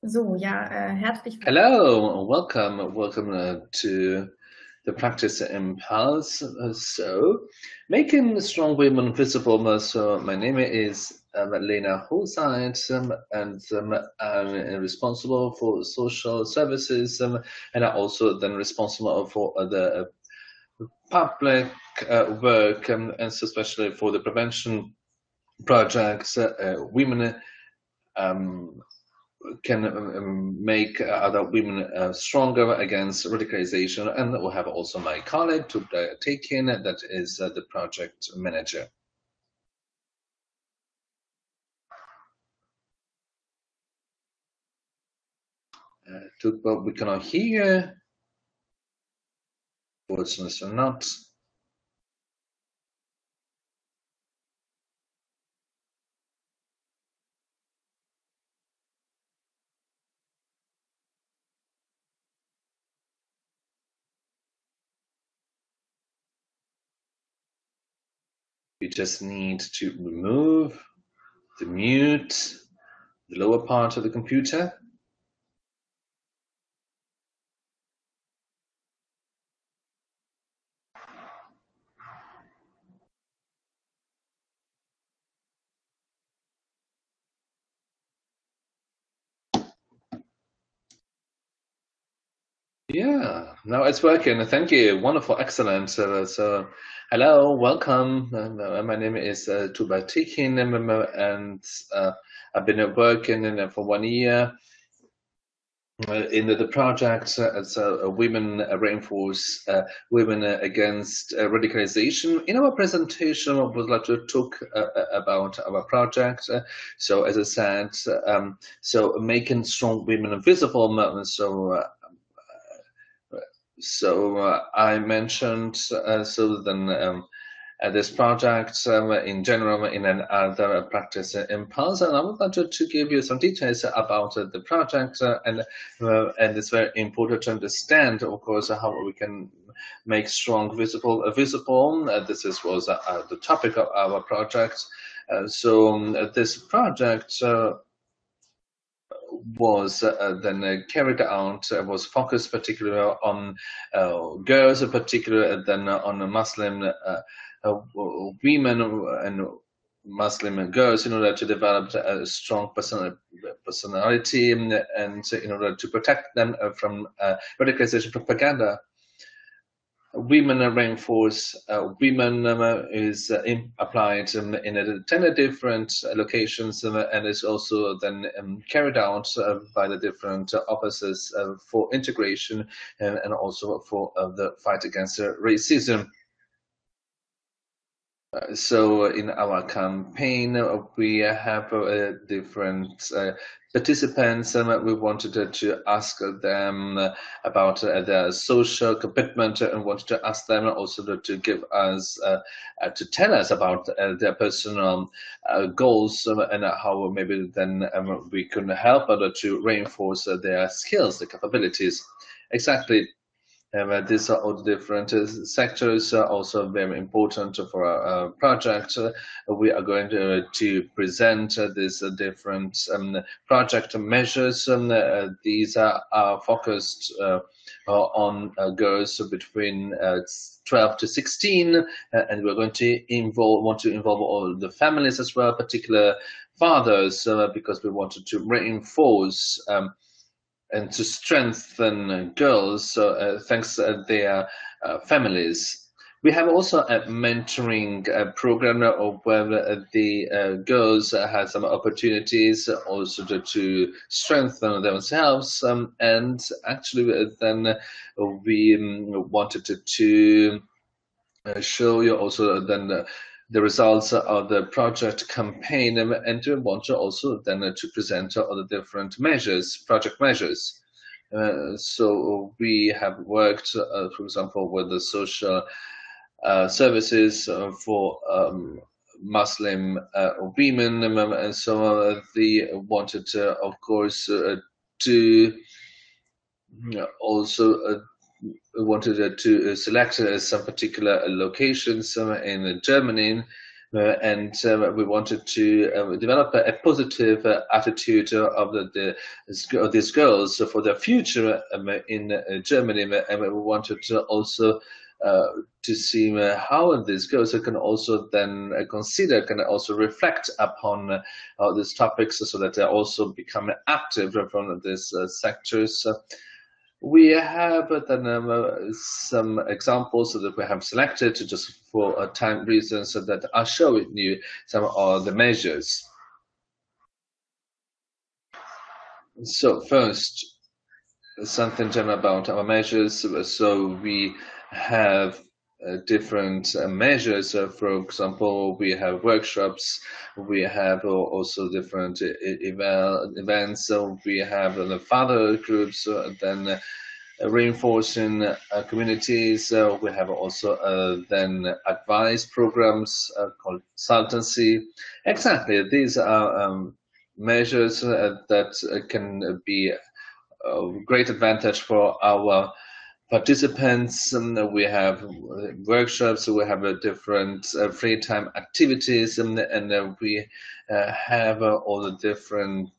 So, ja, herzlich Hello, welcome to the practice impulse. Making strong women visible. So, my name is Lena Hosait, and I'm responsible for social services, and I'm also then responsible for the public work, and especially for the prevention projects. Women. Um, can make other women stronger against radicalization. And we have also my colleague to take in, that is the project manager. But we cannot hear, fortunately or not. We just need to remove the mute, the lower part of the computer. Yeah, now it's working. Thank you. Wonderful, excellent. So hello, welcome. My name is Tuba Tikin, and I've been working for 1 year in the project as women reinforce women against radicalization. In our presentation, I would like to talk about our project. So, as I said, so making strong women visible. I mentioned this project in general in another practice impulse, and I would like to give you some details about the project, and it's very important to understand, of course, how we can make strong visible. This was the topic of our project. This project was then carried out, was focused particularly on girls, in particular then on Muslim women and Muslim girls, in order to develop a strong personality, and in order to protect them from radicalization propaganda. Women reinforce women is applied in 10 different locations, and is also then carried out by the different offices for integration, and also for the fight against racism. So in our campaign, we have different participants. We wanted to ask them about their social commitment, and wanted to ask them also to give us, to tell us about their personal goals, and how maybe then we can help to reinforce their skills, their capabilities. Exactly. These are all the different sectors, also very important for our project. We are going to present these different project measures. These are focused on girls between 12 to 16, and we're going to want to involve all the families as well, particular fathers, because we wanted to reinforce and to strengthen girls, thanks to their families. We have also a mentoring program where the girls have some opportunities also to strengthen themselves. And actually, then we wanted to show you also then the results of the project campaign, and to want to also then to present all the different measures, project measures. So we have worked, for example, with the social services for Muslim women, and so they wanted, of course, to also wanted to select some particular locations in Germany, and we wanted to develop a positive attitude of these girls for their future in Germany, and we wanted to also to see how these girls can also then can also reflect upon these topics, so that they also become active from these sectors. We have then some examples that we have selected just for time reasons, so that I'll show you some of the measures. So first, something general about our measures. So we have different measures. For example, we have workshops, we have also different events. So we have the father groups, then reinforcing communities. We have also then advice programs called consultancy. Exactly, these are measures that can be of great advantage for our participants. We have workshops, we have different free time activities, and we have all the different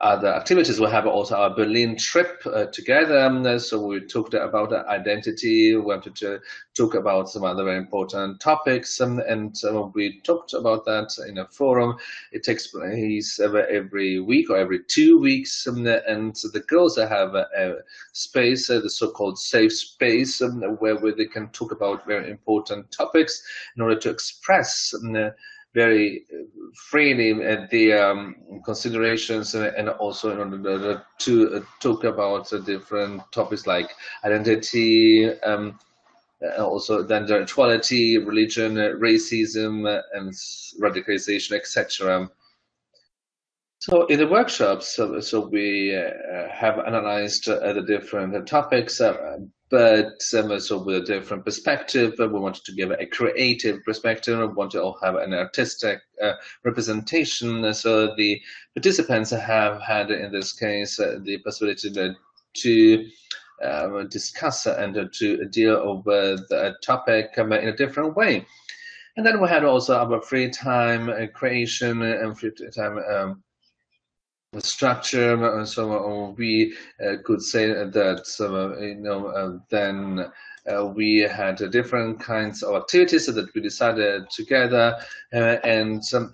other activities. We have also our Berlin trip together. So we talked about identity. We wanted to talk about some other very important topics, and we talked about that in a forum. It takes place every week or every 2 weeks, and the girls have a space, the so-called safe space, where they can talk about very important topics in order to express very freely the considerations, and also in order to talk about different topics like identity, also gender equality, religion, racism, and radicalization, etc. So in the workshops, so we have analyzed the different topics, but so with a different perspective. We wanted to give a creative perspective. We want to all have an artistic representation. So the participants have had, in this case, the possibility to discuss and to deal with a topic in a different way. And then we had also our free time creation and free time structure. So we could say that then we had different kinds of activities that we decided together, and so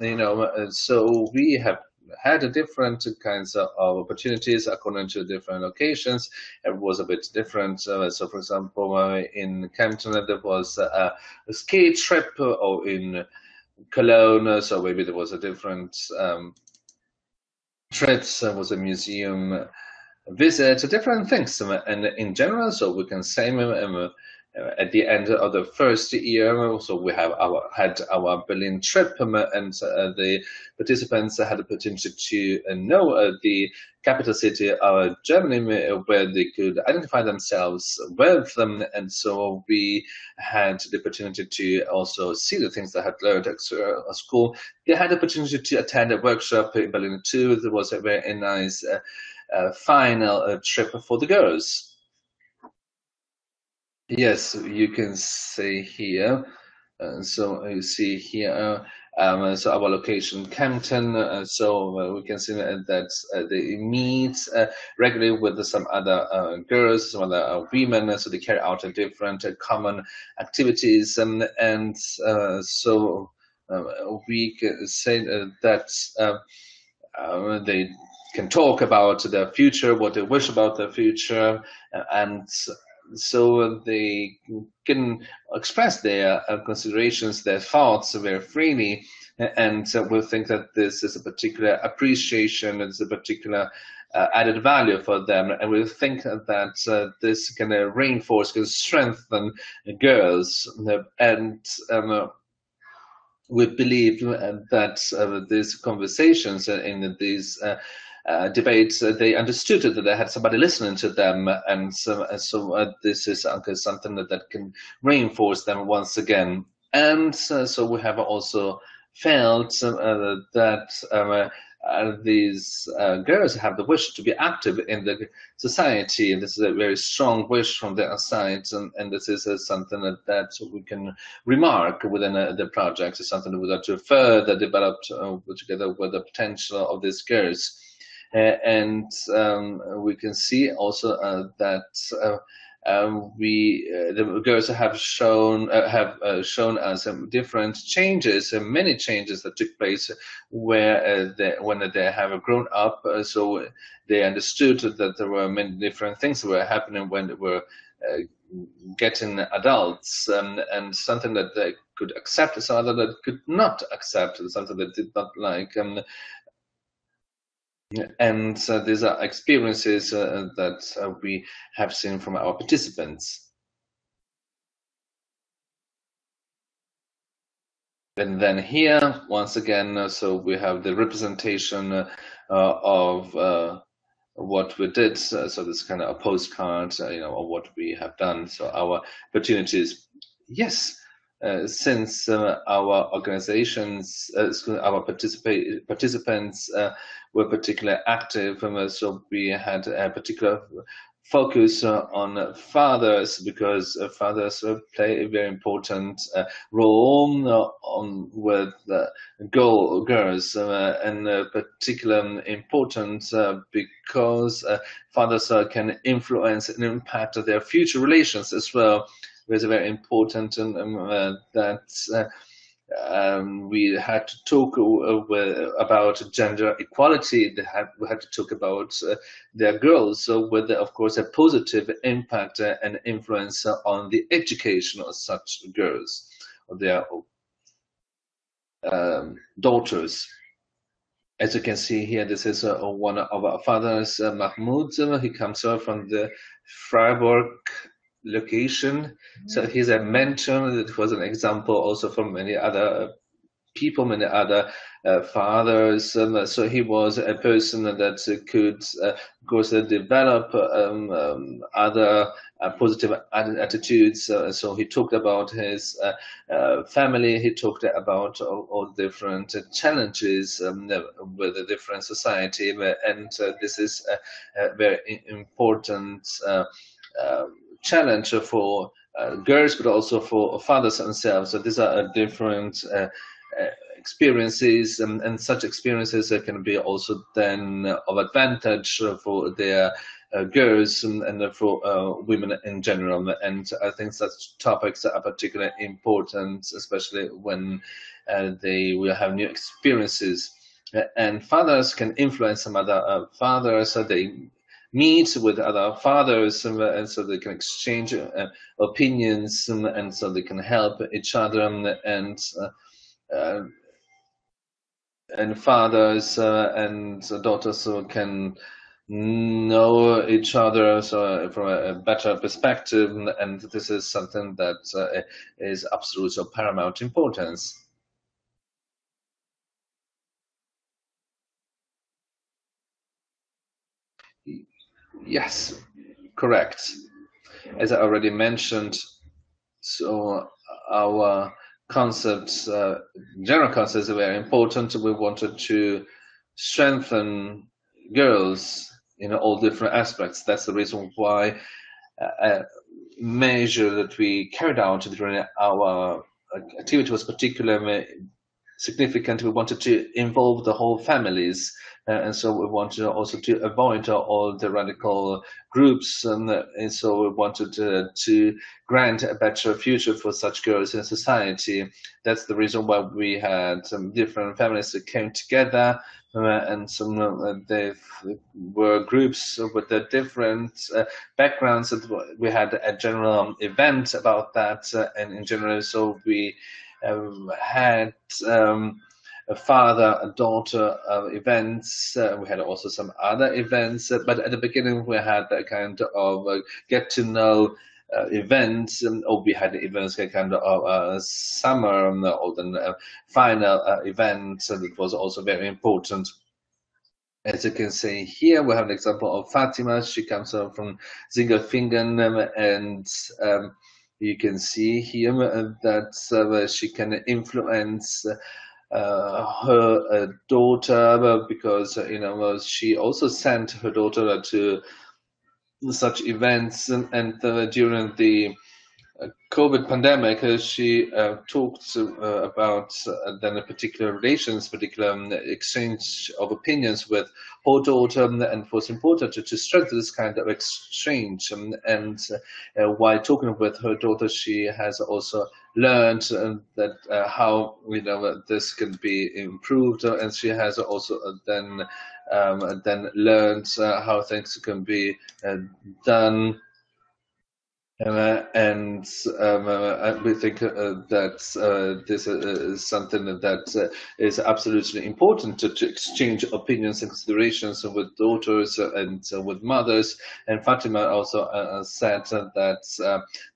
we have had different kinds of opportunities according to different locations. It was a bit different. So, for example, in Kempten there was a ski trip, or in Cologne, so maybe there was a different trips, was a museum visit, different things. And in general, so we can say at the end of the first year, so we had our Berlin trip, and the participants had the opportunity to know the capital city of Germany, where they could identify themselves with them. And so we had the opportunity to also see the things they had learned at school. They had the opportunity to attend a workshop in Berlin too. There was a very nice final trip for the girls. Yes, you can see here. So you see here, so our location, Kempten. So we can see that they meet regularly with some other girls, some other women. So they carry out different common activities, and so we can say that they can talk about their future, what they wish about their future, and so they can express their considerations, their thoughts very freely, and we'll think that this is a particular appreciation, it's a particular added value for them, and we think that this can reinforce, can strengthen girls, and we believe that these conversations in these debates, they understood that they had somebody listening to them, and so this is something that can reinforce them once again. And so we have also felt that these girls have the wish to be active in the society. This is a very strong wish from their side, and this is something that we can remark within the project. It's something that we have to further develop together with the potential of these girls. And we can see also that the girls have shown us different changes, many changes that took place where when they have grown up. So they understood that there were many different things that were happening when they were getting adults, and something that they could accept, some other that could not accept, something that did not like. And these are experiences that we have seen from our participants. And then here, once again, so we have the representation of what we did. So this kind of a postcard, of what we have done. So our opportunities. Yes. Since our organizations, our participants were particularly active, so we had a particular focus on fathers, because fathers play a very important role with girls, and particularly important because fathers can influence and impact their future relations as well. It's very important that we had to talk about gender equality. We had to talk about their girls, so with, of course, a positive impact and influence on the education of such girls, of their daughters. As you can see here, this is one of our fathers, Mahmoud. He comes from the Freiburg location. So he's a mentor. That was an example also from many other people, many other fathers. So he was a person that could, of course, develop other positive attitudes. So he talked about his family. He talked about all different challenges with a different society, and this is a very important challenge for girls, but also for fathers themselves. So these are different experiences, and such experiences can be also then of advantage for their girls and for women in general. And I think such topics are particularly important, especially when they will have new experiences. And fathers can influence some other fathers, so they meet with other fathers, and so they can exchange opinions, and so they can help each other, and fathers and daughters can know each other, so from a better perspective, and this is something that is absolute of paramount importance. Yes, correct. As I already mentioned, so our concepts, general concepts, are very important. We wanted to strengthen girls in all different aspects. That's the reason why a measure that we carried out during our activity was particularly significant. We wanted to involve the whole families, and so we wanted also to avoid all the radical groups, and so we wanted to grant a better future for such girls in society. That's the reason why we had some different families that came together, and some they were groups with the different backgrounds. We had a general event about that, and in general, so we had a father and daughter events. We had also some other events, but at the beginning we had a kind of get to know events, or we had events kind of summer or the final event that was also very important. As you can see here, we have an example of Fatima. She comes from Singelfingen, and you can see here that she can influence her daughter, because she also sent her daughter to such events, and during the COVID pandemic, she talked about then a particular relations, particular exchange of opinions with her daughter, and it was important to strengthen this kind of exchange. And while talking with her daughter, she has also learned that how this can be improved, and she has also then learned how things can be done. And we think that this is something that is absolutely important to exchange opinions and considerations with daughters and with mothers. And Fatima also said that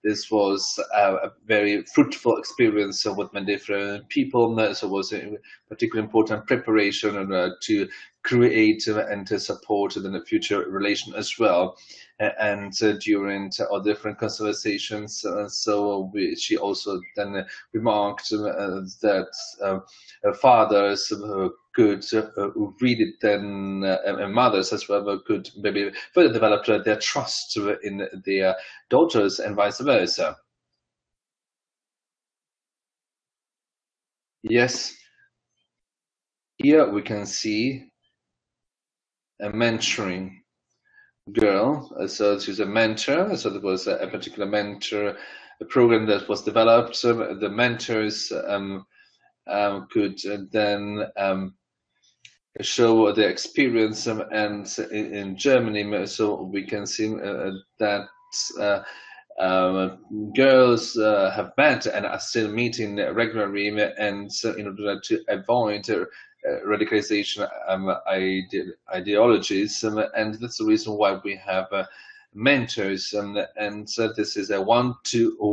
this was a very fruitful experience with many different people. So it was a particularly important preparation to create and to support the future relation as well. And during our different conversations, she also then remarked that fathers could read it then, and mothers as well could maybe further develop their trust in their daughters and vice versa. Yes, here we can see a mentoring girl. So she's a mentor. So there was a particular mentor program that was developed. So the mentors could then show their experience, and in Germany, so we can see that girls have met and are still meeting regularly, and in order to avoid radicalization ideologies, and that's the reason why we have mentors, and so this is a one-to-one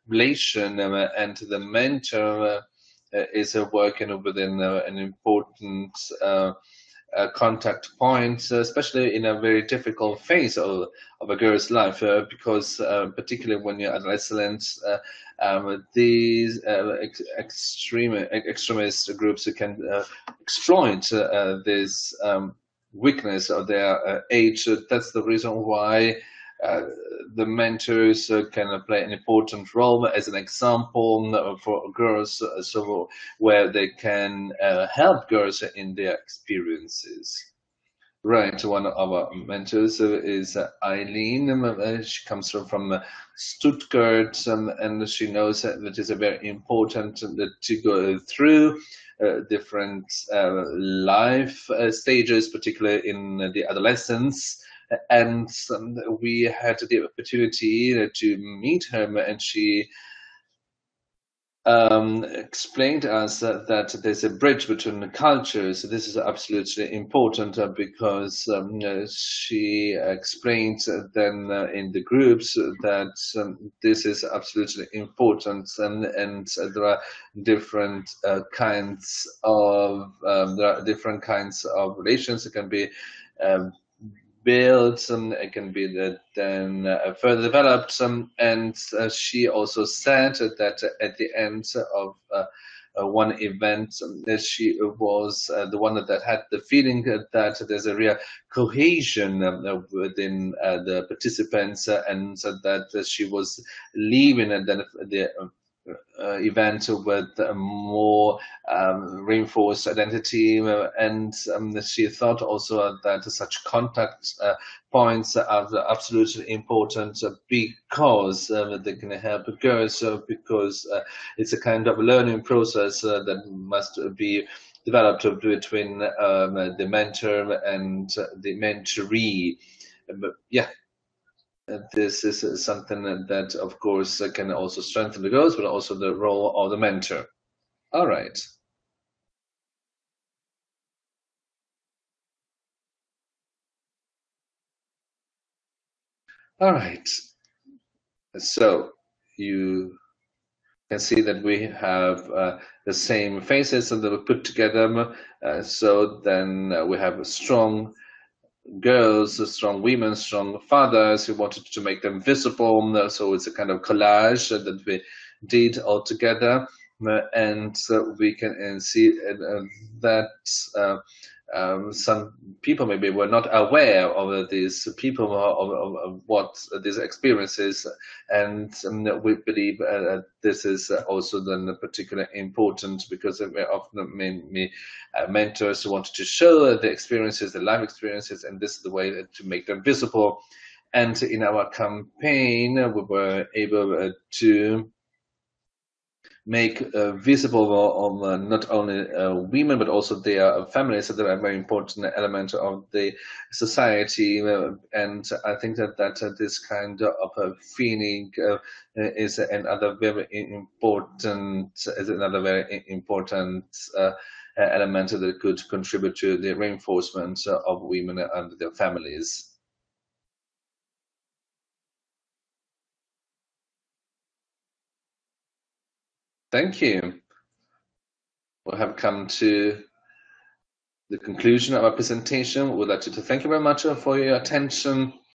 relation, and the mentor is working within an important contact point, especially in a very difficult phase of a girl's life, because particularly when you're adolescent, these extremist groups can exploit this weakness of their age. That's the reason why the mentors can play an important role as an example for girls, so where they can help girls in their experiences. Right, one of our mentors is Eileen. She comes from Stuttgart, and she knows that it is very important to go through different life stages, particularly in the adolescence. And we had the opportunity to meet her, and she explained to us that there's a bridge between the cultures. This is absolutely important because she explained then in the groups that this is absolutely important, and there are different kinds of relations. It can be built, it can be then further developed, and she also said that at the end of one event, she was the one that had the feeling that there's a real cohesion within the participants, and that she was leaving and then the event with a more reinforced identity, and she thought also that such contact points are absolutely important because they can help girls, because it's a kind of learning process that must be developed between the mentor and the mentoree. But yeah, this is something that, of course, can also strengthen the girls, but also the role of the mentor. All right. All right. So you can see that we have the same faces and they were put together. So then we have strong girls, strong women, strong fathers. We wanted to make them visible. So it's a kind of collage that we did all together. and we can see that some people maybe were not aware of these people of what these experiences, and we believe this is also then particularly important because very often mentors wanted to show the experiences, the life experiences, and this is the way to make them visible. And in our campaign, we were able to make visible on not only women but also their families, that are a very important element of the society. And I think that this kind of feeling is another very important element that could contribute to the reinforcement of women and their families. Thank you. We have come to the conclusion of our presentation. We'd like to thank you very much for your attention.